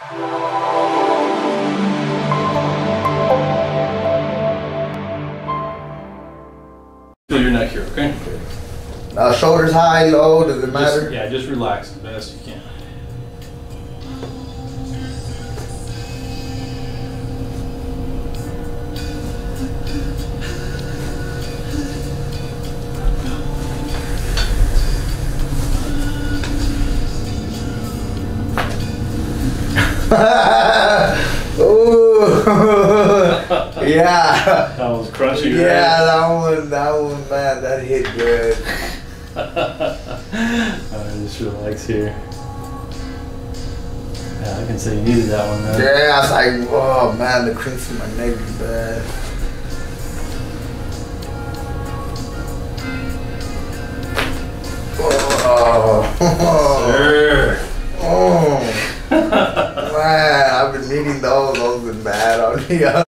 Feel your neck here, okay? Shoulders high, low, does it matter? Yeah, just relax as best you can. Ooh. Yeah. That was crunchy, right? Yeah, that one, man, that hit good. Alright, just relax here. Yeah, I can say you needed that one, man. Yeah, I was like, oh man, the crinks in my neck is bad. Oh. Sir. Oh. Man, I've been needing those. Those have been bad on me.